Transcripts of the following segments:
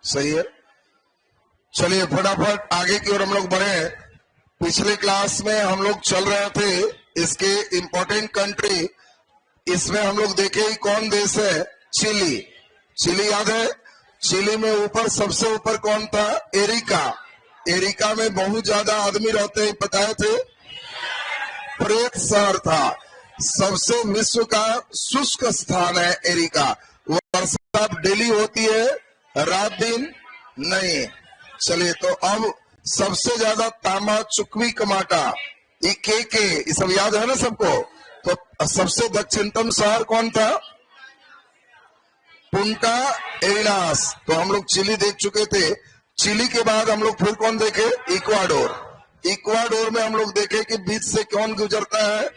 सही है। चलिए फटाफट आगे की ओर हम लोग बढ़े। पिछले क्लास में हम लोग चल रहे थे इसके इंपॉर्टेंट कंट्री। इसमें हम लोग देखे ही कौन देश है, चिली। चिली याद है? चिली में ऊपर सबसे ऊपर कौन था? एरिका। एरिका में बहुत ज्यादा आदमी रहते हैं, बताए थे। प्रेत शहर था। सबसे विश्व का शुष्क स्थान है एरिका। वर्षा डेली होती है, रात दिन नहीं। चलिए तो अब सबसे ज्यादा तांबा चुकवी कमाटा ये सब याद है ना सबको। तो सबसे दक्षिणतम शहर कौन था? पुंटा एरिनास। तो हम लोग चिली देख चुके थे। चिली के बाद हम लोग फिर कौन देखे? इक्वाडोर। इक्वाडोर में हम लोग देखे कि बीच से कौन गुजरता है?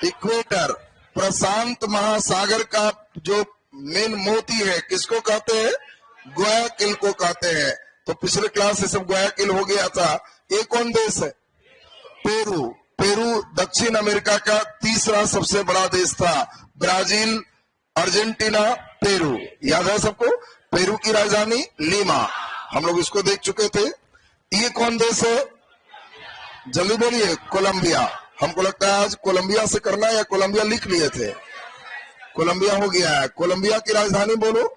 इक्वेटर। प्रशांत महासागर का जो मेन मोती है किसको कहते हैं? ग्वायाकिल को कहते हैं। तो पिछले क्लास से सब ग्वायाकिल हो गया था। ये कौन देश है? पेरू। पेरू दक्षिण अमेरिका का तीसरा सबसे बड़ा देश था। Brazil, Argentina, Peru. याद है सबको? पेरू की राजधानी लीमा। हम लोग इसको देख चुके थे। ये कौन देश है? जल्दी बोलिए। कोलंबिया। हमको लगता है आज कोलंबिया से करना है या कोलंबिया लिख लिए थे? कोलंबिया हो गया है। कोलंबिया की राजधानी बोलो।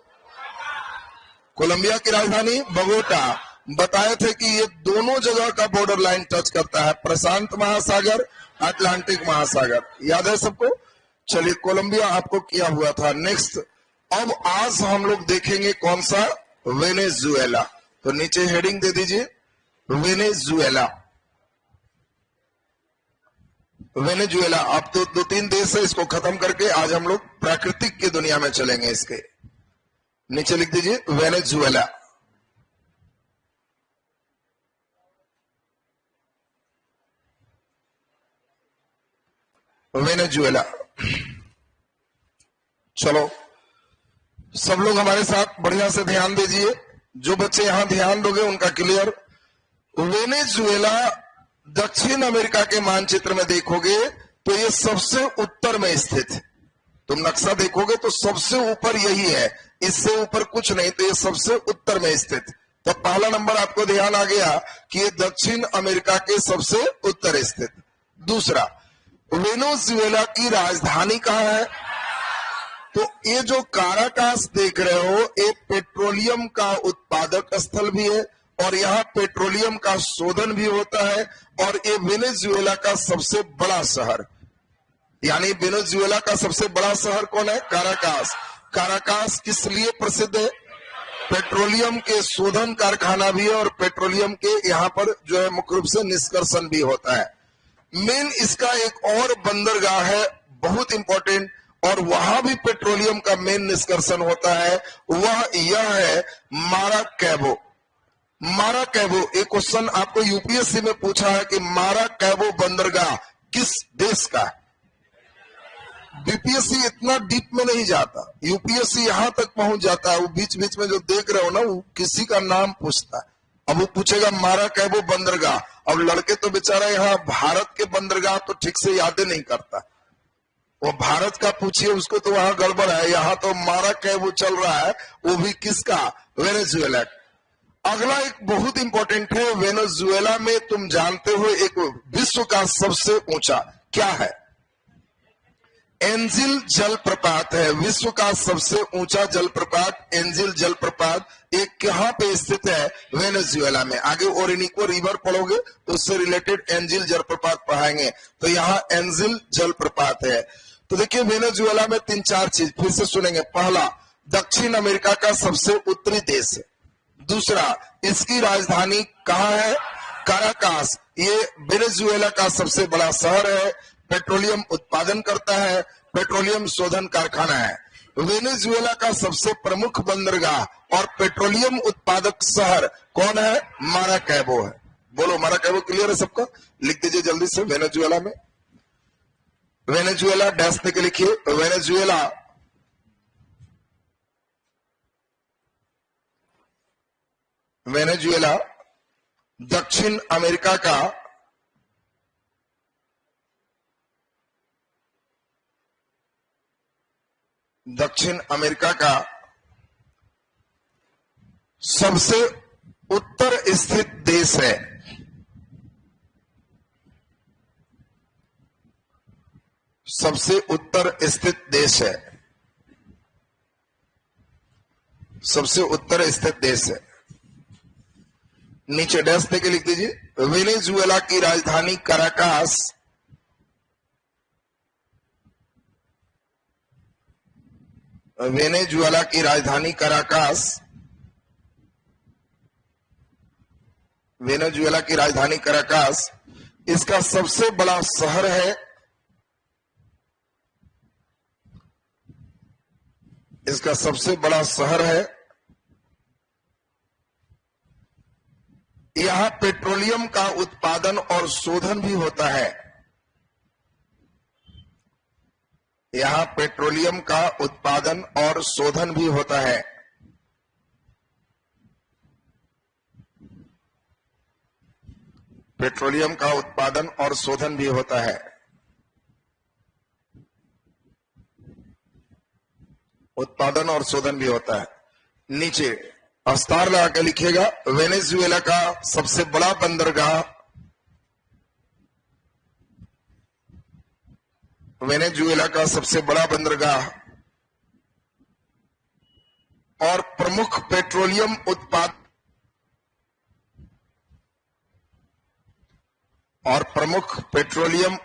कोलंबिया की राजधानी बगोटा। बताए थे कि ये दोनों जगह का बॉर्डर लाइन टच करता है, प्रशांत महासागर, अटलांटिक महासागर। याद है सबको? चलिए कोलंबिया आपको किया हुआ था। नेक्स्ट अब आज हम लोग देखेंगे कौन सा? वेनेजुएला। तो नीचे हेडिंग दे दीजिए, वेनेजुएला। वेनेजुएला। अब तो 2-3 देश है, इसको खत्म करके आज हम लोग प्राकृतिक की दुनिया में चलेंगे। इसके नीचे लिख दीजिए वेनेजुएला। वेनेजुएला। चलो सब लोग हमारे साथ बढ़िया से ध्यान दीजिए। जो बच्चे यहां ध्यान दोगे उनका क्लियर। वेनेजुएला दक्षिण अमेरिका के मानचित्र में देखोगे तो ये सबसे उत्तर में स्थित है। तुम नक्शा देखोगे तो सबसे ऊपर यही है, इससे ऊपर कुछ नहीं। तो ये सबसे उत्तर में स्थित। तो पहला नंबर आपको ध्यान आ गया कि ये दक्षिण अमेरिका के सबसे उत्तर स्थित। दूसरा, वेनेजुएला की राजधानी कहां है? तो ये जो काराकास देख रहे हो ये पेट्रोलियम का उत्पादक स्थल भी है और यहाँ पेट्रोलियम का शोधन भी होता है। और ये वेनेजुएला का सबसे बड़ा शहर, यानी वेनेजुएला का सबसे बड़ा शहर कौन है? काराकास। काराकास किस लिए प्रसिद्ध है? पेट्रोलियम के शोधन कारखाना भी है और पेट्रोलियम के यहाँ पर जो है मुख्य रूप से निष्कर्षण भी होता है। मेन इसका एक और बंदरगाह है बहुत इंपॉर्टेंट, और वहां भी पेट्रोलियम का मेन निष्कर्षण होता है। वह यह है माराकैबो। माराकैबो, एक क्वेश्चन आपको यूपीएससी में पूछा है कि माराकैबो बंदरगाह किस देश का है? बीपीएससी इतना डीप में नहीं जाता, यूपीएससी यहां तक पहुंच जाता है। वो बीच बीच में जो देख रहे हो ना, वो किसी का नाम पूछता है। अब वो पूछेगा माराकैबो बंदरगाह। अब लड़के तो बेचारा यहाँ भारत के बंदरगाह तो ठीक से याद नहीं करता। वो भारत का पूछिए उसको तो वहां गड़बड़ है। यहाँ तो माराकैबो चल रहा है, वो भी किसका? वेनेजुएला। अगला एक बहुत इंपॉर्टेंट है। वेनेजुएला में तुम जानते हो एक विश्व का सबसे ऊंचा क्या है? एंजिल जलप्रपात है। विश्व का सबसे ऊंचा जलप्रपात एंजिल जलप्रपात एक कहां पे स्थित है? वेनेजुएला में। आगे ओरिनिको रिवर पढ़ोगे तो उससे रिलेटेड एंजिल जलप्रपात पढ़ाएंगे। तो यहाँ एंजिल जलप्रपात है। तो देखिए वेनेजुएला में 3-4 चीज फिर से सुनेंगे। पहला, दक्षिण अमेरिका का सबसे उत्तरी देश है। दूसरा, इसकी राजधानी कहां है? काराकास। ये वेनेजुएला का सबसे बड़ा शहर है। पेट्रोलियम उत्पादन करता है, पेट्रोलियम शोधन कारखाना है। वेनेजुएला का सबसे प्रमुख बंदरगाह और पेट्रोलियम उत्पादक शहर कौन है? माराकैबो है। बोलो माराकैबो। क्लियर है सबका? लिख दीजिए जल्दी से वेनेजुएला में। वेनेजुएला डैश के लिखिए। वेनेजुएला वेनेजुएला दक्षिण अमेरिका का सबसे उत्तर स्थित देश है? सबसे उत्तर स्थित देश है, सबसे उत्तर स्थित देश है। नीचे डैश देके लिख दीजिए। वेनेजुएला की राजधानी काराकास वेनेजुएला की राजधानी काराकास वेनेजुएला की राजधानी काराकास इसका सबसे बड़ा शहर है, इसका सबसे बड़ा शहर है। यहां पेट्रोलियम का उत्पादन और शोधन भी होता है। यहां पेट्रोलियम का उत्पादन और शोधन भी होता है। पेट्रोलियम का उत्पादन और शोधन भी होता है। उत्पादन और शोधन भी होता है। नीचे अस्तार लगा के लिखिएगा। वेनेजुएला का सबसे बड़ा बंदरगाह, वेनेजुएला का सबसे बड़ा बंदरगाह और प्रमुख पेट्रोलियम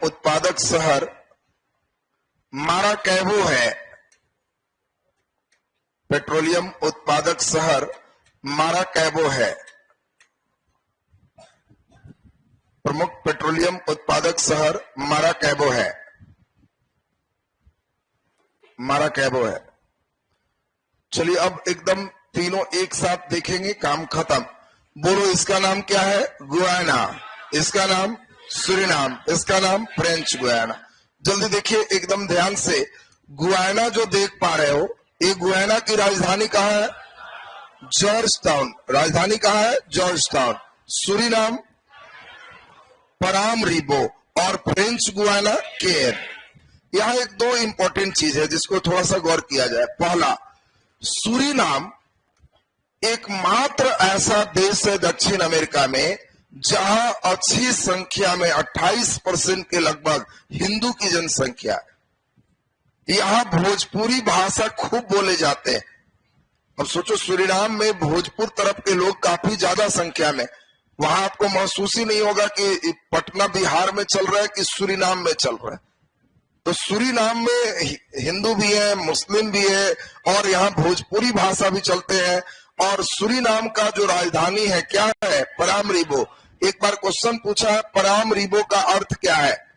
उत्पादक शहर माराकैबो है। पेट्रोलियम उत्पादक शहर माराकैबो है। प्रमुख पेट्रोलियम उत्पादक शहर माराकैबो है। माराकैबो है। चलिए अब एकदम तीनों एक साथ देखेंगे, काम खत्म। बोलो, इसका नाम क्या है? गुयाना। इसका नाम सूरीनाम। इसका नाम फ्रेंच गुयाना। जल्दी देखिए एकदम ध्यान से। गुयाना जो देख पा रहे हो, ये गुयाना की राजधानी कहाँ है? George town. राजधानी कहाँ है? George town. सूरीनाम परामरीबो और फ्रेंच गुयाना केयर। यहां एक दो इंपॉर्टेंट चीज है जिसको थोड़ा सा गौर किया जाए। पहला, सूरीनाम एकमात्र ऐसा देश है दक्षिण अमेरिका में जहां अच्छी संख्या में 28% के लगभग हिंदू की जनसंख्या है। यहां भोजपुरी भाषा खूब बोले जाते हैं। अब सोचो, सूरीनाम में भोजपुर तरफ के लोग काफी ज्यादा संख्या में। वहां आपको महसूस ही नहीं होगा कि पटना बिहार में चल रहा है कि सूरीनाम में चल रहा है। तो सूरीनाम में हिंदू भी है, मुस्लिम भी है और यहाँ भोजपुरी भाषा भी चलते हैं। और सूरीनाम का जो राजधानी है क्या है? परामरीबो। एक बार क्वेश्चन पूछा है, परामरीबो का अर्थ क्या है?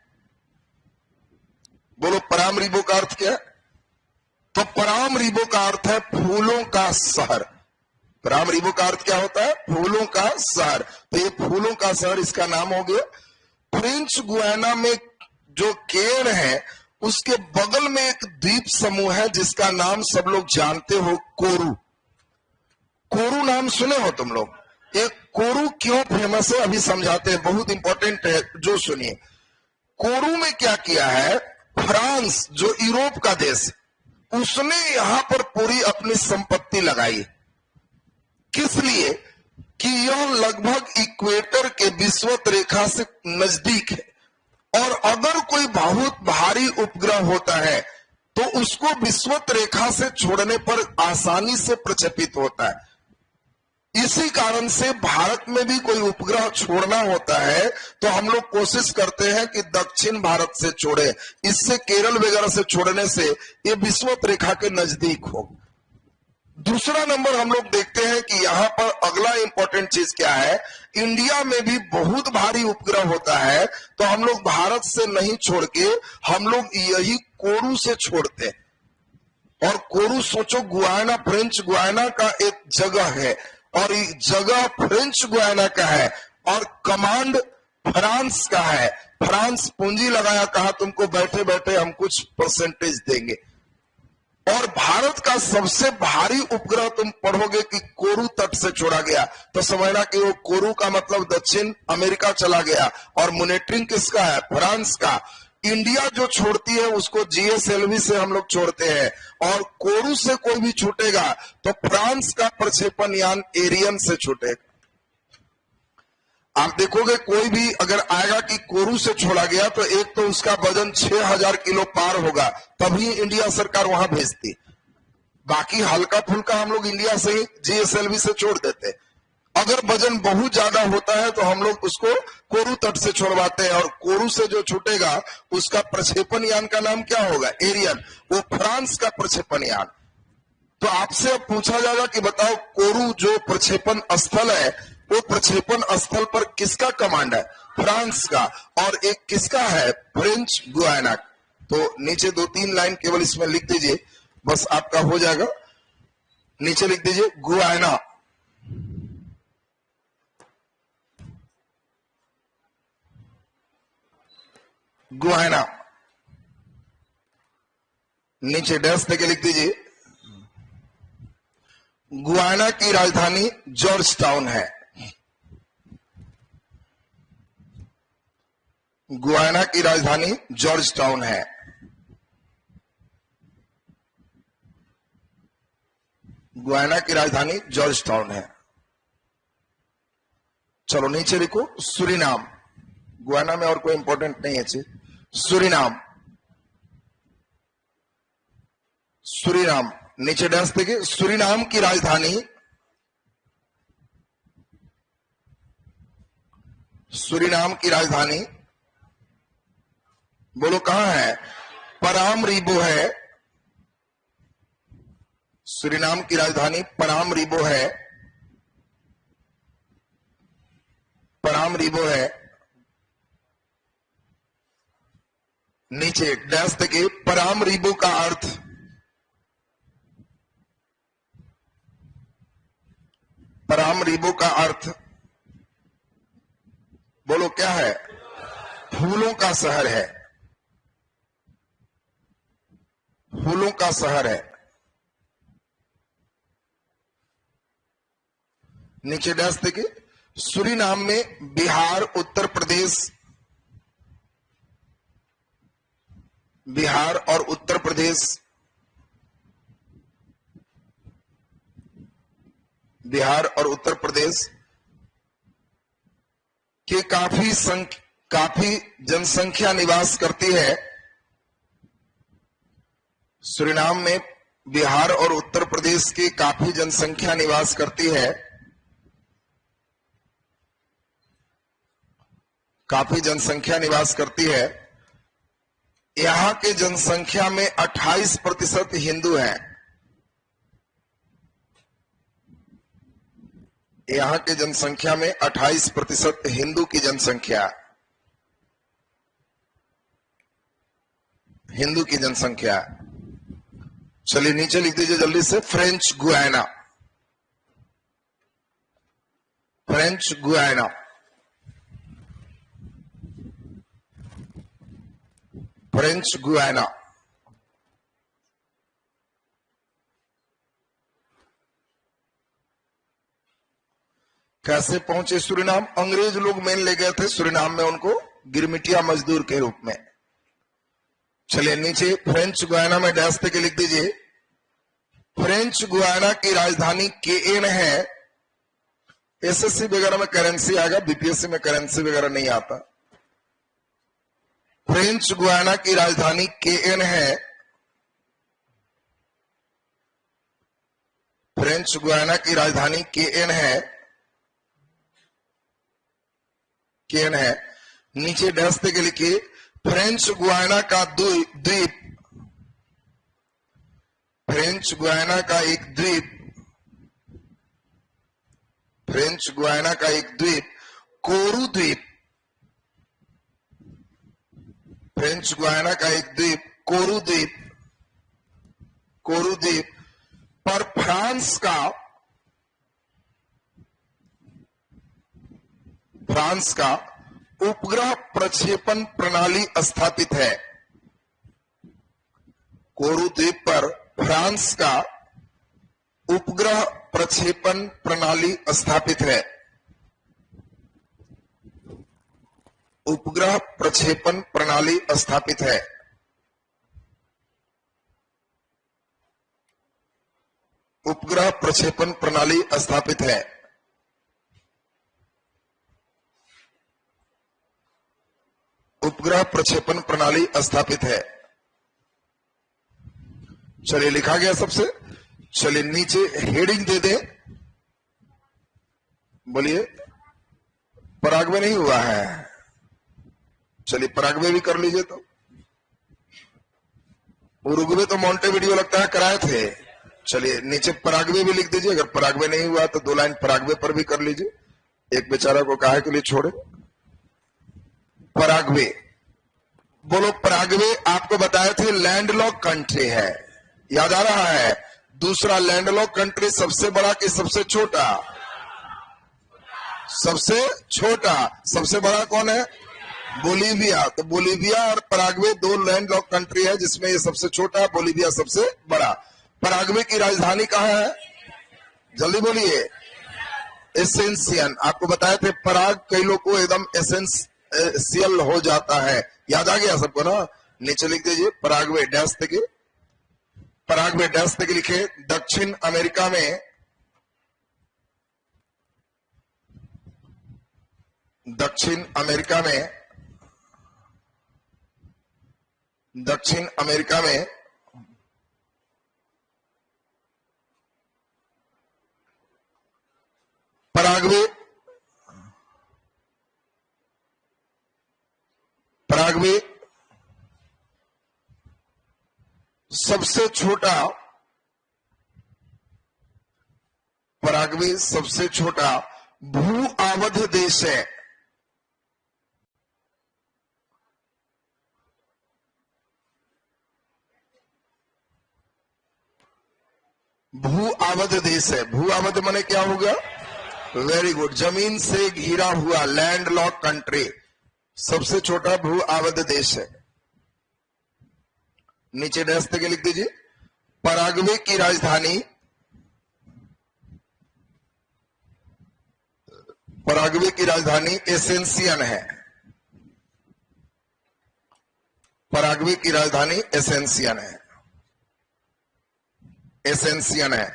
बोलो, परामरीबो का अर्थ क्या है? तो परामरीबो का अर्थ है फूलों का शहर। परामरीबो का अर्थ क्या होता है? फूलों का शहर। तो ये फूलों का शहर इसका नाम हो गया। फ्रेंच गुयाना में जो केयर है उसके बगल में एक द्वीप समूह है जिसका नाम सब लोग जानते हो, कोरू। कोरू नाम सुने हो तुम लोग? एक कोरू क्यों फेमस है अभी समझाते हैं, बहुत इंपॉर्टेंट है, जो सुनिए। कोरू में क्या किया है? फ्रांस जो यूरोप का देश, उसने यहां पर पूरी अपनी संपत्ति लगाई। किस लिए? कि यह लगभग इक्वेटर के विषुवत रेखा से नजदीक है और अगर कोई बहुत भारी उपग्रह होता है तो उसको विषुवत रेखा से छोड़ने पर आसानी से प्रक्षेपित होता है। इसी कारण से भारत में भी कोई उपग्रह छोड़ना होता है तो हम लोग कोशिश करते हैं कि दक्षिण भारत से छोड़े। इससे केरल वगैरह से छोड़ने से ये विषुवत रेखा के नजदीक हो। दूसरा नंबर हम लोग देखते हैं कि यहाँ पर अगला इंपॉर्टेंट चीज क्या है? इंडिया में भी बहुत भारी उपग्रह होता है तो हम लोग भारत से नहीं छोड़ के हम लोग यही कोरू से छोड़ते हैं। और कोरू सोचो, गुयाना फ्रेंच गुयाना का एक जगह है और ये जगह फ्रेंच गुयाना का है और कमांड फ्रांस का है। फ्रांस पूंजी लगाया, कहा तुमको बैठे बैठे हम कुछ परसेंटेज देंगे। और भारत का सबसे भारी उपग्रह तुम पढ़ोगे कि कोरू तट से छोड़ा गया तो समझना कि वो कोरू का मतलब दक्षिण अमेरिका चला गया और मॉनिटरिंग किसका है? फ्रांस का। इंडिया जो छोड़ती है उसको जीएसएलवी से हम लोग छोड़ते हैं, और कोरू से कोई भी छूटेगा तो फ्रांस का प्रक्षेपण यान एरियन से छूटेगा। आप देखोगे कोई भी अगर आएगा कि कोरू से छोड़ा गया तो एक तो उसका वजन 6000 किलो पार होगा, तभी इंडिया सरकार वहां भेजती। बाकी हल्का फुल्का हम लोग इंडिया से ही जीएसएलवी से छोड़ देते। अगर वजन बहुत ज्यादा होता है तो हम लोग उसको कोरू तट से छोड़वाते हैं, और कोरू से जो छूटेगा उसका प्रक्षेपण यान का नाम क्या होगा? एरियन। वो फ्रांस का प्रक्षेपण यान। तो आपसे अब पूछा जाएगा कि बताओ कोरू जो प्रक्षेपण स्थल है, वो प्रक्षेपण स्थल पर किसका कमांड है? फ्रांस का। और एक किसका है? French Guiana. तो नीचे 2-3 लाइन केवल इसमें लिख दीजिए, बस आपका हो जाएगा। नीचे लिख दीजिए गुयाना। गुयाना नीचे डैश देके लिख दीजिए। गुयाना की राजधानी जॉर्ज टाउन है। गुयाना की राजधानी जॉर्ज टाउन है। गुयाना की राजधानी जॉर्ज टाउन है। चलो नीचे लिखो सूरीनाम। गुयाना में और कोई इंपॉर्टेंट नहीं है चीज। सूरीनाम। सूरीनाम नीचे डैश देखिए। सूरीनाम की राजधानी, सूरीनाम की राजधानी बोलो कहां है? परामरीबो है। सूरीनाम की राजधानी परामरीबो है। परामरीबो है। नीचे डैश देखिए। परामरीबो का अर्थ, परामरीबो का अर्थ बोलो क्या है? फूलों का शहर है। फूलों का शहर है। नीचे डैश देखिए। सूरीनाम में बिहार, उत्तर प्रदेश, बिहार और उत्तर प्रदेश, बिहार और उत्तर प्रदेश के काफी जनसंख्या निवास करती है। सूरीनाम में बिहार और उत्तर प्रदेश की काफी जनसंख्या निवास करती है। काफी जनसंख्या निवास करती है। यहां के जनसंख्या में 28% हिंदू हैं। यहां के जनसंख्या में 28% हिंदू की जनसंख्या, हिंदू की जनसंख्या। चलिए नीचे लिख दीजिए जल्दी से। French Guiana. French Guiana. French Guiana. कैसे पहुंचे सूरीनाम? अंग्रेज लोग मेन ले गए थे सूरीनाम में उनको गिरमिटिया मजदूर के रूप में। चलिए नीचे फ्रेंच गुयाना में डैश के लिख दीजिए। फ्रेंच गुयाना की राजधानी केएन है। एसएससी वगैरह में करेंसी आएगा, बीपीएससी में करेंसी वगैरह नहीं आता। फ्रेंच गुयाना की राजधानी केएन है। फ्रेंच गुयाना की राजधानी केएन है। केएन है। नीचे डैश के लिखिए। फ्रेंच गुयाना का द्वीप, फ्रेंच गुयाना का एक द्वीप, फ्रेंच गुयाना का एक द्वीप कोरू द्वीप, फ्रेंच गुयाना का एक द्वीप कोरू द्वीप, कोरू द्वीप पर फ्रांस का उपग्रह प्रक्षेपण प्रणाली स्थापित है। कोरू द्वीप पर फ्रांस का उपग्रह प्रक्षेपण प्रणाली स्थापित है। उपग्रह प्रक्षेपण प्रणाली स्थापित है। उपग्रह प्रक्षेपण प्रणाली स्थापित है। उपग्रह प्रक्षेपण प्रणाली स्थापित है। चलिए लिखा गया सबसे। चलिए नीचे हेडिंग दे दें। बोलिए पराग्वे नहीं हुआ है। चलिए पराग्वे भी कर लीजिए। तो उरुग्वे तो मोंटेविडियो लगता है कराए थे। चलिए नीचे पराग्वे भी लिख दीजिए। अगर पराग्वे नहीं हुआ तो 2 लाइन पराग्वे पर भी कर लीजिए। एक बेचारा को काहे के लिए छोड़े। पराग्वे बोलो। पराग्वे आपको बताए थे लैंडलॉक कंट्री है, याद आ रहा है। दूसरा लैंडलॉक कंट्री सबसे बड़ा कि सबसे छोटा? सबसे छोटा। सबसे बड़ा कौन है? बोलीविया। तो बोलीविया और पराग्वे 2 लैंडलॉक कंट्री है, जिसमें ये सबसे छोटा, बोलीविया सबसे बड़ा। पराग्वे की राजधानी कहाँ है? जल्दी बोलिए। एसेंसियन। आपको बताए थे पराग कई लोग को एकदम एसेंशियल हो जाता है, याद आ गया सबको ना। नीचे लिख दीजिए पराग्वे डैश तक। पराग्वे डैश तक लिखे। दक्षिण अमेरिका में, दक्षिण अमेरिका में, दक्षिण अमेरिका में पराग्वे, पराग्वे सबसे छोटा, पराग्वे सबसे छोटा भू आवध देश है। भू आवध देश है। भू आवध माने क्या होगा? Very good. जमीन से घिरा हुआ, लैंडलॉक कंट्री, सबसे छोटा भू आवध देश है। नीचे डैश के लिख दीजिए। पराग्वे की राजधानी, पराग्वे की राजधानी एसेंसियन है। पराग्वे की राजधानी एसेंसियन है। एसेंसियन है।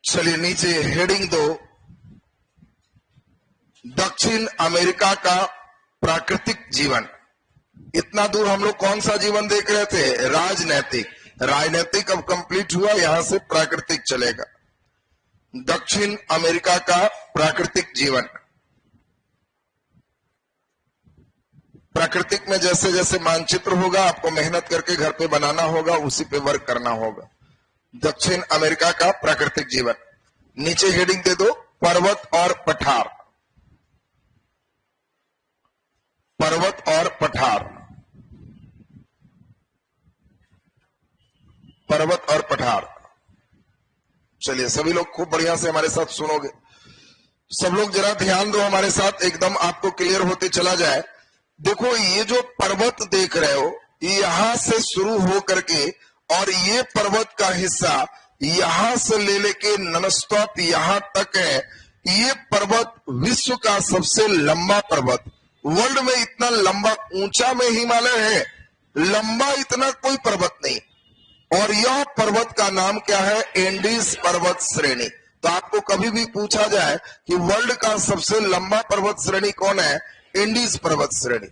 चलिए नीचे हेडिंग दो। दक्षिण अमेरिका का प्राकृतिक जीवन। इतना दूर हम लोग कौन सा जीवन देख रहे थे? राजनैतिक। राजनैतिक अब कंप्लीट हुआ, यहां से प्राकृतिक चलेगा। दक्षिण अमेरिका का प्राकृतिक जीवन। प्राकृतिक में जैसे जैसे मानचित्र होगा आपको मेहनत करके घर पे बनाना होगा, उसी पे वर्क करना होगा। दक्षिण अमेरिका का प्राकृतिक जीवन। नीचे हेडिंग दे दो पर्वत और पठार। पर्वत और पठार। पर्वत और पठार। चलिए सभी लोग खूब बढ़िया से हमारे साथ सुनोगे। सब लोग जरा ध्यान दो हमारे साथ, एकदम आपको क्लियर होते चला जाए। देखो ये जो पर्वत देख रहे हो, यहां से शुरू हो करके और ये पर्वत का हिस्सा यहां से ले लेके नॉनस्टॉप यहां तक है। ये पर्वत विश्व का सबसे लंबा पर्वत। वर्ल्ड में इतना लंबा, ऊंचा में हिमालय है, लंबा इतना कोई पर्वत नहीं। और यह पर्वत का नाम क्या है? एंडीज पर्वत श्रेणी। तो आपको कभी भी पूछा जाए कि वर्ल्ड का सबसे लंबा पर्वत श्रेणी कौन है? एंडीज पर्वत श्रेणी।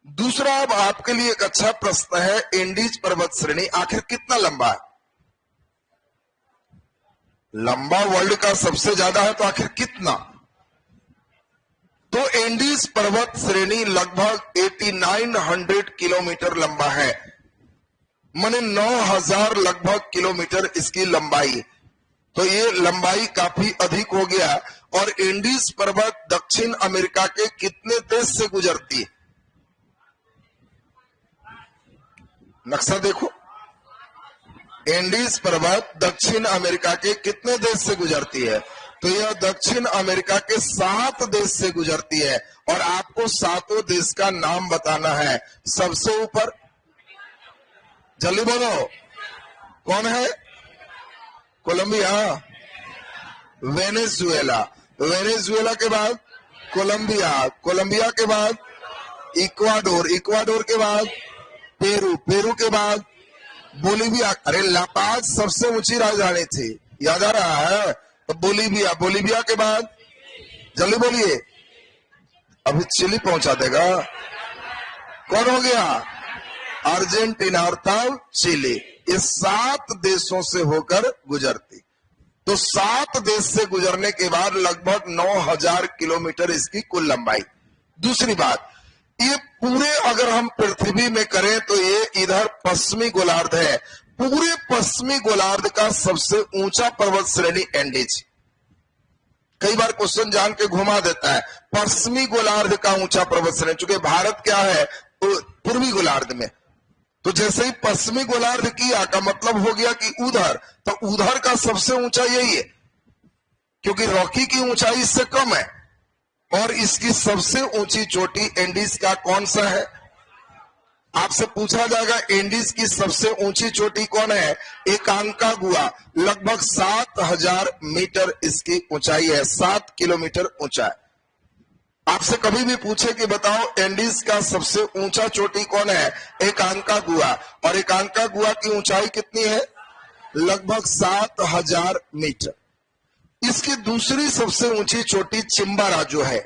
दूसरा अब आपके लिए एक अच्छा प्रश्न है, एंडीज पर्वत श्रेणी आखिर कितना लंबा है? लंबा वर्ल्ड का सबसे ज्यादा है तो आखिर कितना? तो एंडीज पर्वत श्रेणी लगभग 8900 किलोमीटर लंबा है। माने 9000 लगभग किलोमीटर इसकी लंबाई। तो ये लंबाई काफी अधिक हो गया। और एंडीज पर्वत दक्षिण अमेरिका के कितने देश से गुजरती है? नक्शा देखो। एंडीज पर्वत दक्षिण अमेरिका के कितने देश से गुजरती है? तो यह दक्षिण अमेरिका के 7 देश से गुजरती है। और आपको 7 देश का नाम बताना है। सबसे ऊपर जल्दी बोलो, कौन है? कोलंबिया। वेनेजुएला। वेनेजुएला के बाद कोलंबिया, कोलंबिया के बाद इक्वाडोर, इक्वाडोर के बाद पेरू, पेरू के बाद बोलीविया। अरे लापाज सबसे ऊंची राजधानी थी, याद आ रहा है? तो बोलीविया, बोलीविया के बाद जल्दी बोलिए, अभी चिली पहुंचा देगा। कौन हो गया? अर्जेंटीना और तब चिली। ये 7 देशों से होकर गुजरती। तो 7 देश से गुजरने के बाद लगभग 9000 किलोमीटर इसकी कुल लंबाई। दूसरी बात, ये पूरे अगर हम पृथ्वी में करें तो ये इधर पश्चिमी गोलार्ध है। पूरे पश्चिमी गोलार्ध का सबसे ऊंचा पर्वत श्रेणी एंडीज। कई बार क्वेश्चन जान के घुमा देता है, पश्चिमी गोलार्ध का ऊंचा पर्वत श्रेणी, चूंकि भारत क्या है तो पूर्वी गोलार्ध में, तो जैसे ही पश्चिमी गोलार्ध किया का मतलब हो गया कि उधर, तो उधर का सबसे ऊंचा यही है, क्योंकि रॉकी की ऊंचाई इससे कम है। और इसकी सबसे ऊंची चोटी एंडीज का कौन सा है? आपसे पूछा जाएगा एंडीज की सबसे ऊंची चोटी कौन है? एकांकागुआ, लगभग 7000 मीटर इसकी ऊंचाई है, 7 किलोमीटर ऊंचा है। आपसे कभी भी पूछे कि बताओ एंडीज का सबसे ऊंचा चोटी कौन है? एकांकागुआ। और एकांकागुआ की ऊंचाई कितनी है? लगभग 7000 मीटर। इसकी दूसरी सबसे ऊंची चोटी चिम्बाराजो है।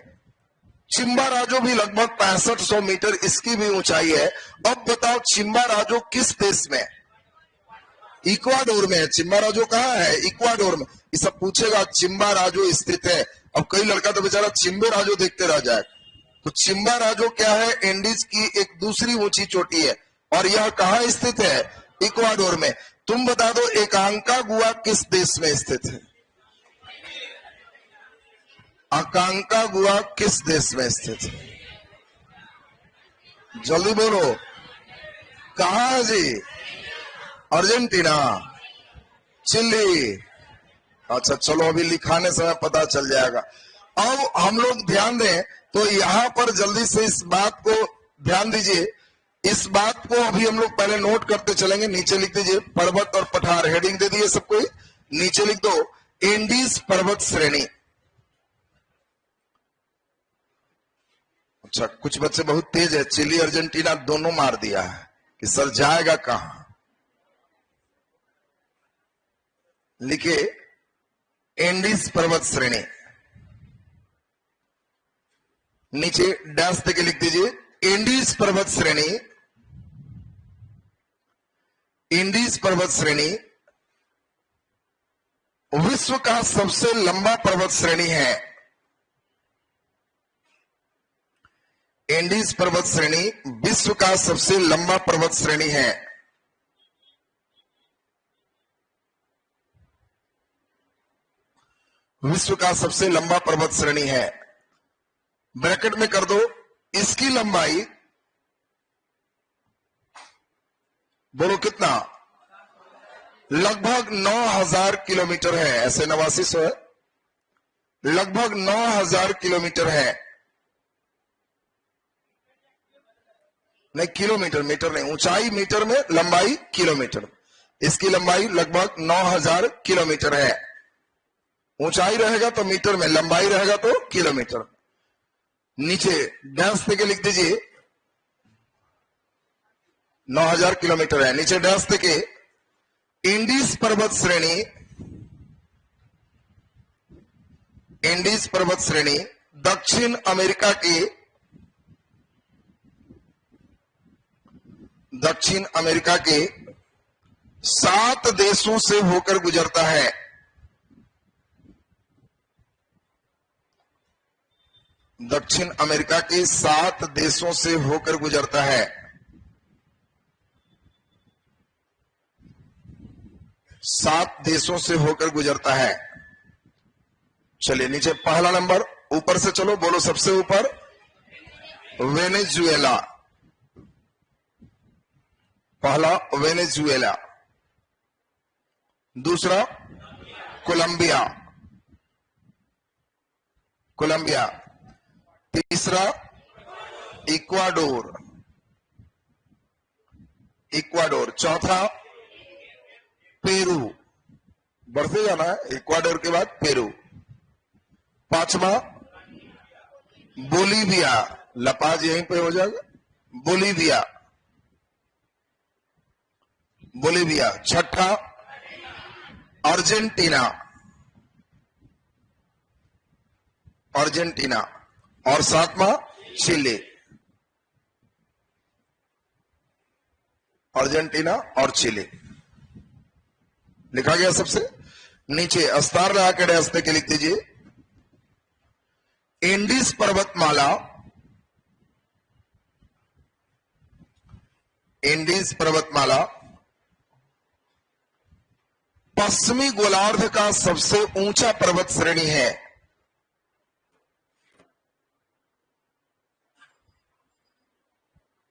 चिम्बाराजो भी लगभग 6500 मीटर इसकी भी ऊंचाई है। अब बताओ चिम्बाराजो किस देश में? इक्वाडोर में है। चिम्बाराजो कहाँ है? इक्वाडोर में। ये सब पूछेगा चिम्बाराजो स्थित है। अब कई लड़का तो बेचारा चिम्बाराजो देखते रह जाए। तो चिम्बाराजो क्या है? एंडीज की एक दूसरी ऊंची चोटी है। और यह कहाँ स्थित है? इक्वाडोर में। तुम बता दो एकांकागुआ किस देश में स्थित है? अकांकागुआ किस देश में स्थित है? जल्दी बोलो, कहाँ है जी? Argentina, chilli. अच्छा चलो, अभी लिखाने समय पता चल जाएगा। अब हम लोग ध्यान दें तो यहां पर जल्दी से इस बात को ध्यान दीजिए। इस बात को अभी हम लोग पहले नोट करते चलेंगे। नीचे लिख दीजिए पर्वत और पठार, हेडिंग दे दिए सबको। नीचे लिख दो एंडीज पर्वत श्रेणी। अच्छा, कुछ बच्चे बहुत तेज है, चिली अर्जेंटीना दोनों मार दिया है कि सर जाएगा कहां। लिखे एंडीज पर्वत श्रेणी, नीचे डैश देके लिख दीजिए एंडीज पर्वत श्रेणी। एंडीज पर्वत श्रेणी विश्व का सबसे लंबा पर्वत श्रेणी है। एंडीज पर्वत श्रेणी विश्व का सबसे लंबा पर्वत श्रेणी है। विश्व का सबसे लंबा पर्वत श्रेणी है। ब्रैकेट में कर दो इसकी लंबाई, बोलो कितना? लगभग 9000 किलोमीटर है। ऐसे 8900 है, लगभग 9000 किलोमीटर है। नहीं किलोमीटर, मीटर नहीं, ऊंचाई मीटर में, लंबाई किलोमीटर। इसकी लंबाई लगभग 9000 किलोमीटर है। ऊंचाई रहेगा तो मीटर में, लंबाई रहेगा तो किलोमीटर। नीचे डैश देके लिख दीजिए 9000 किलोमीटर है। नीचे डैश देके एंडीज पर्वत श्रेणी, एंडीज पर्वत श्रेणी दक्षिण अमेरिका की, दक्षिण अमेरिका के 7 देशों से होकर गुजरता है। दक्षिण अमेरिका के 7 देशों से होकर गुजरता है। 7 देशों से होकर गुजरता है। चलिए नीचे पहला नंबर, ऊपर से चलो, बोलो सबसे ऊपर वेनेजुएला। पहला वेनेजुएला, दूसरा कोलंबिया, कोलंबिया, तीसरा इक्वाडोर, इक्वाडोर, चौथा पेरू, बढ़ते जाना है, इक्वाडोर के बाद पेरू, पांचवा बोलीविया, लपाज यहीं पे हो जाएगा, बोलीविया, बोलीविया। छठा अर्जेंटीना, अर्जेंटीना। और सातवां चिली, अर्जेंटीना और चिली। लिखा गया सबसे नीचे अस्तार लगा के डैस्ते के लिख दीजिए। एंडीज पर्वतमाला, एंडीज पर्वतमाला पश्चिमी गोलार्ध का सबसे ऊंचा पर्वत श्रेणी है।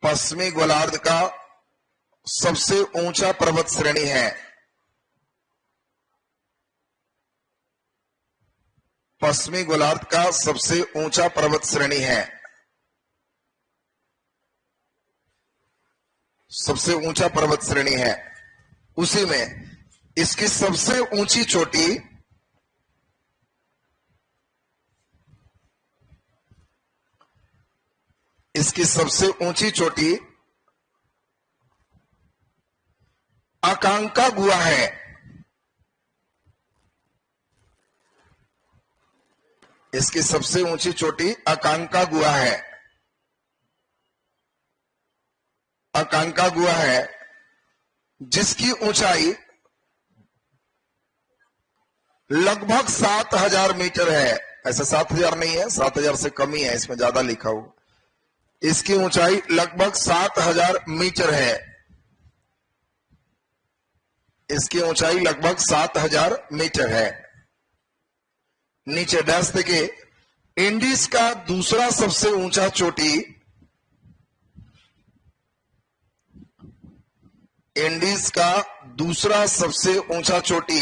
पश्चिमी गोलार्ध का सबसे ऊंचा पर्वत श्रेणी है। पश्चिमी गोलार्ध का सबसे ऊंचा पर्वत श्रेणी है। सबसे ऊंचा पर्वत श्रेणी है। उसी में इसकी सबसे ऊंची चोटी इसकी सबसे ऊंची चोटी अकांकागुआ है। इसकी सबसे ऊंची चोटी अकांकागुआ है। अकांकागुआ है जिसकी ऊंचाई लगभग 7000 मीटर है। ऐसा 7000 नहीं है, 7000 से कम ही है, इसमें ज्यादा लिखा हुआ। इसकी ऊंचाई लगभग 7000 मीटर है। इसकी ऊंचाई लगभग 7000 मीटर है। नीचे डैश देखिए, एंडीज का दूसरा सबसे ऊंचा चोटी, एंडीज का दूसरा सबसे ऊंचा चोटी,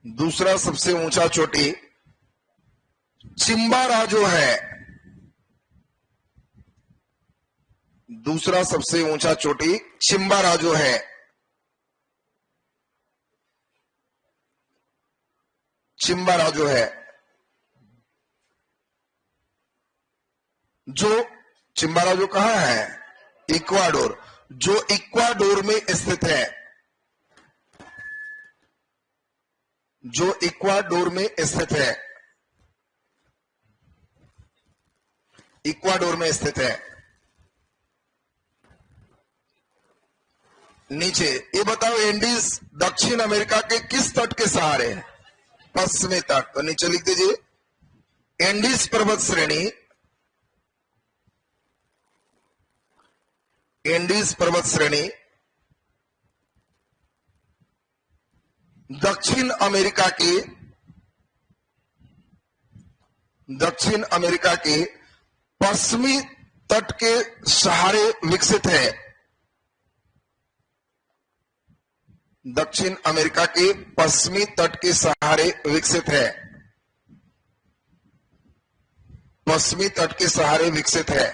दूसरा सबसे ऊंचा चोटी चिम्बाराजो है। दूसरा सबसे ऊंचा चोटी चिम्बाराजो है। चिम्बाराजो है जो चिम्बाराजो कहां है? इक्वाडोर, जो इक्वाडोर में स्थित है। जो इक्वाडोर में स्थित है। इक्वाडोर में स्थित है। नीचे ये बताओ, एंडीज दक्षिण अमेरिका के किस तट के सहारे है? पश्चिमी तट। तो नीचे लिख दीजिए, एंडीज पर्वत श्रेणी, एंडीज पर्वत श्रेणी दक्षिण अमेरिका की, दक्षिण अमेरिका के पश्चिमी तट के सहारे विकसित है। दक्षिण अमेरिका के पश्चिमी तट के सहारे विकसित है। पश्चिमी तट के सहारे विकसित है।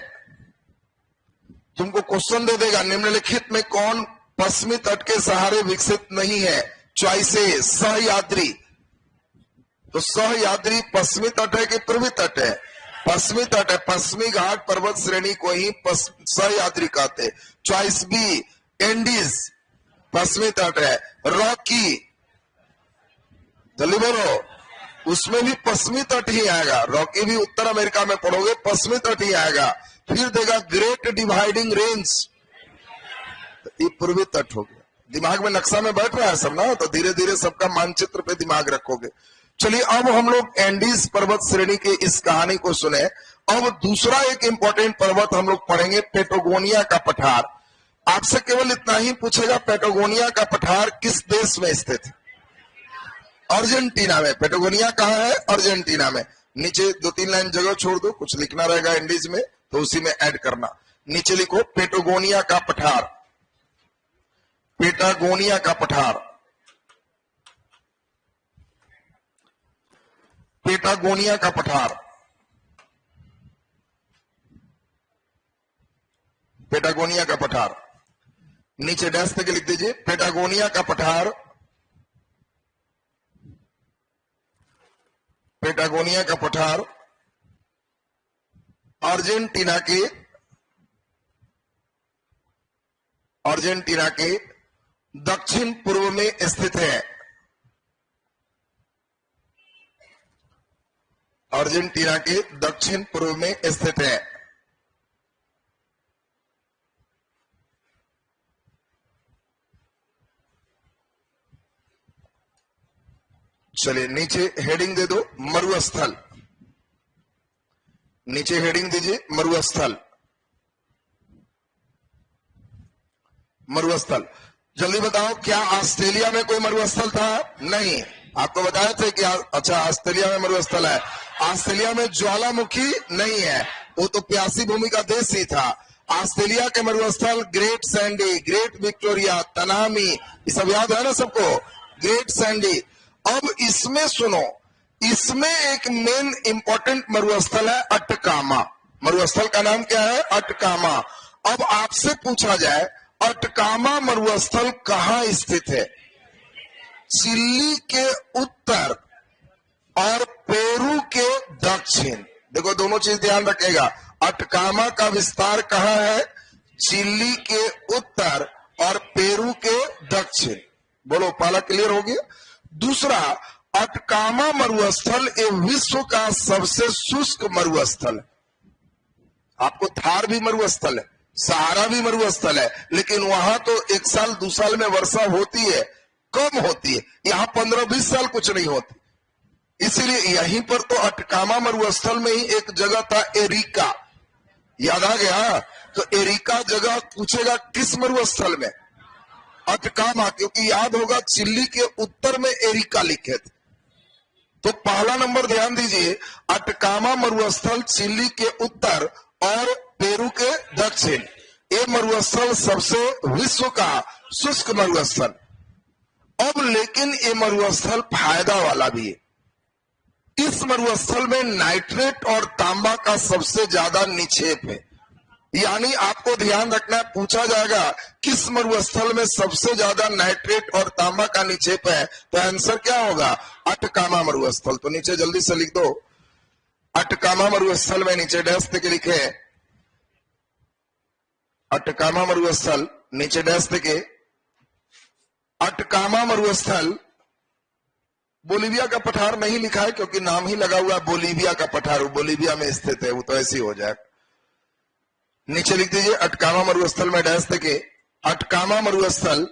तुमको क्वेश्चन दे देगा, निम्नलिखित में कौन पश्चिमी तट के सहारे विकसित नहीं है? चॉइसेस, सहयाद्री। तो सहयाद्री पश्चिमी तट है कि पूर्वी तट है? पश्चिमी तट है। पश्चिमी घाट पर्वत श्रेणी को ही सहयाद्री कहते। चॉइस बी, एंडीज पश्चिमी तट है। रॉकी, जल्दी बोलो, उसमें भी पश्चिमी तट ही आएगा। रॉकी भी उत्तर अमेरिका में पढ़ोगे, पश्चिमी तट ही आएगा। फिर देगा ग्रेट डिवाइडिंग रेंज, ये पूर्वी तट हो गया। दिमाग में नक्शा में बैठ रहा है सब ना, तो धीरे धीरे सबका मानचित्र पे दिमाग रखोगे। चलिए अब हम लोग एंडीज पर्वत श्रेणी के इस कहानी को सुने। अब दूसरा एक इंपॉर्टेंट पर्वत हम लोग पढ़ेंगे, पेटागोनिया का पठार। आपसे केवल इतना ही पूछेगा, पेटागोनिया का पठार किस देश में स्थित है? अर्जेंटीना में। पेटागोनिया कहां है? अर्जेंटीना में। नीचे 2-3 लाइन जगह छोड़ दो, कुछ लिखना रहेगा एंडीज में तो उसी में ऐड करना। नीचे लिखो पेटागोनिया का पठार। पेटागोनिया का पठार, पेटागोनिया का पठार, पेटागोनिया का पठार। नीचे डैश तक लिख दीजिए, पेटागोनिया का पठार, पेटागोनिया का पठार अर्जेंटीना के दक्षिण पूर्व में स्थित है। अर्जेंटीना के दक्षिण पूर्व में स्थित है। चलिए नीचे हेडिंग दे दो, मरुस्थल। नीचे हेडिंग दीजिए, मरुस्थल। मरुस्थल जल्दी बताओ, क्या ऑस्ट्रेलिया में कोई मरुस्थल था? नहीं। आपको बताया थे कि अच्छा ऑस्ट्रेलिया में मरुस्थल है। ऑस्ट्रेलिया में ज्वालामुखी नहीं है, वो तो प्यासी भूमि का देश ही था। ऑस्ट्रेलिया के मरुस्थल great Sandy, great Victoria, Tanami, ये सब याद है ना सबको, ग्रेट सैंडी। अब इसमें सुनो, इसमें एक मेन इंपॉर्टेंट मरुस्थल है अटकामा। मरुस्थल का नाम क्या है? अटकामा। अब आपसे पूछा जाए अटकामा मरुस्थल कहां स्थित है? चिली के उत्तर और पेरू के दक्षिण। देखो दोनों चीज ध्यान रखेगा, अटकामा का विस्तार कहां है? चिली के उत्तर और पेरू के दक्षिण। बोलो, पहला क्लियर हो गया। दूसरा, अटकामा मरुस्थल ये विश्व का सबसे शुष्क मरुस्थल है। आपको थार भी मरुस्थल है, सहारा भी मरुस्थल है, लेकिन वहां तो 1 साल 2 साल में वर्षा होती है, कम होती है। यहां 15-20 साल कुछ नहीं होती। इसीलिए यहीं पर तो अटकामा मरुस्थल में ही एक जगह था एरिका, याद आ गया? तो एरिका जगह पूछेगा किस मरुस्थल में? अटकामा, क्योंकि याद होगा चिली के उत्तर में एरिका लिखे थे। तो पहला नंबर ध्यान दीजिए, अटकामा मरुस्थल चिली के उत्तर और पेरू के दक्षिण। ये मरुस्थल सबसे विश्व का शुष्क मरुस्थल। अब लेकिन ये मरुस्थल फायदा वाला भी है। इस मरुस्थल में नाइट्रेट और तांबा का सबसे ज्यादा निक्षेप है। यानी आपको ध्यान रखना है, पूछा जाएगा किस मरुस्थल में सबसे ज्यादा नाइट्रेट और तांबा का निक्षेप है, तो आंसर क्या होगा? अटकामा मरुस्थल। तो नीचे जल्दी से लिख दो, अटकामा मरुस्थल में नीचे डैश के लिखे अटकामा मरुस्थल, नीचे डैश के अटकामा मरुस्थल। बोलीविया का पठार नहीं लिखा है क्योंकि नाम ही लगा हुआ बोलीविया का पठार, बोलीविया में स्थित है, वो तो ऐसे ही हो जाए। नीचे लिख दीजिए अटकामा मरुस्थल में डैश के अटकामा मरुस्थल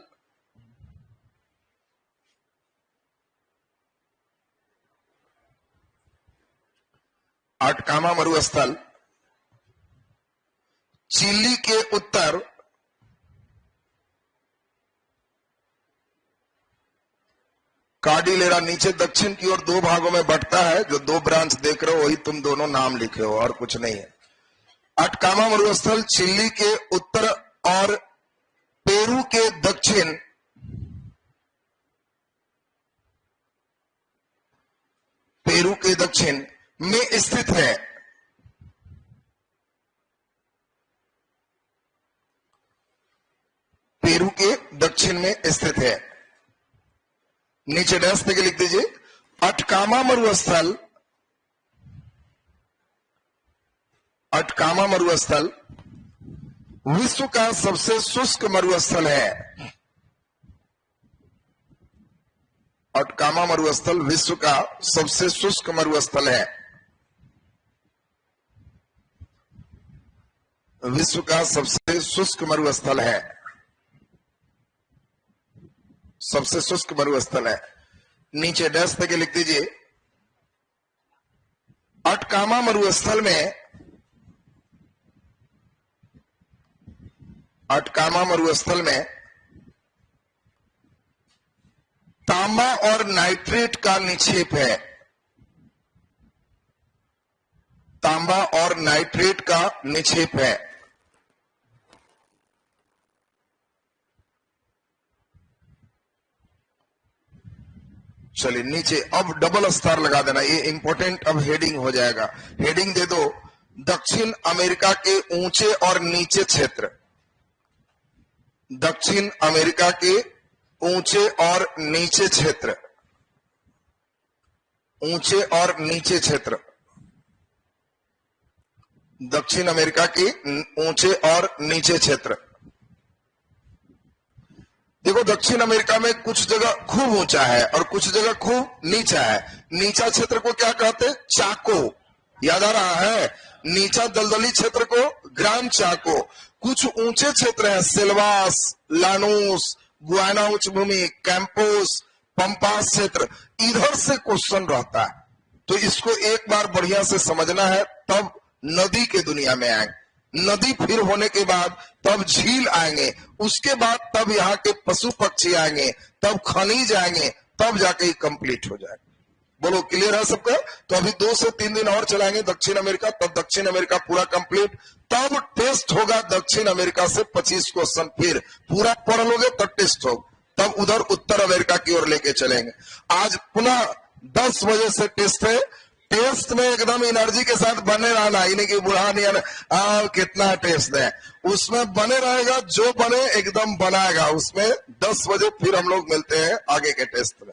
अटकामा मरुस्थल चिली के उत्तर कार्डिलेरा नीचे दक्षिण की ओर 2 भागों में बंटता है। जो 2 ब्रांच देख रहे हो वही तुम दोनों नाम लिखे हो और कुछ नहीं है। अटकामा मरुस्थल चिली के उत्तर और पेरू के दक्षिण में स्थित है। पेरू के दक्षिण में स्थित है। नीचे डैश पे लिख दीजिए अटकामा मरुस्थल विश्व का सबसे शुष्क मरुस्थल है। अटकामा मरुस्थल विश्व का सबसे शुष्क मरुस्थल है। विश्व का सबसे शुष्क मरुस्थल है। सबसे शुष्क मरुस्थल है। नीचे डैश पे लिख दीजिए अटकामा मरुस्थल में तांबा और नाइट्रेट का निक्षेप है। तांबा और नाइट्रेट का निक्षेप है। चलिए नीचे अब डबल स्टार लगा देना, ये इंपॉर्टेंट अब हेडिंग हो जाएगा। हेडिंग दे दो दक्षिण अमेरिका के ऊंचे और नीचे क्षेत्र। दक्षिण अमेरिका के ऊंचे और नीचे क्षेत्र। ऊंचे और नीचे क्षेत्र, दक्षिण अमेरिका की ऊंचे और नीचे क्षेत्र। देखो दक्षिण अमेरिका में कुछ जगह खूब ऊंचा है और कुछ जगह खूब नीचा है। नीचा क्षेत्र को क्या कहते हैं? चाको। याद आ रहा है? नीचा दलदली क्षेत्र को ग्राम चाको। कुछ ऊंचे क्षेत्र हैं, सिल्वास, लानूस, गुआना उच्च भूमि, कैंपोस, पंपास क्षेत्र। इधर से क्वेश्चन रहता है, तो इसको एक बार बढ़िया से समझना है, तब नदी के दुनिया में आएंगे। नदी फिर होने के बाद तब झील आएंगे, उसके बाद तब यहाँ के पशु पक्षी आएंगे, तब खनिज आएंगे, तब जाके कंप्लीट हो जाएगा। बोलो क्लियर है सबका? तो अभी 2 से 3 दिन और चलाएंगे दक्षिण अमेरिका, तब दक्षिण अमेरिका पूरा कंप्लीट। तब टेस्ट होगा दक्षिण अमेरिका से 25 क्वेश्चन, फिर पूरा पढ़ लोगे तब टेस्ट होगा, तब उधर उत्तर अमेरिका की ओर लेके चलेंगे। आज पुनः 10 बजे से टेस्ट है। टेस्ट में एकदम एनर्जी के साथ बने रहना, इन्हीं की बुढ़ा नहीं कितना टेस्ट है, उसमें बने रहेगा, जो बने एकदम बनाएगा। उसमें 10 बजे फिर हम लोग मिलते हैं आगे के टेस्ट में।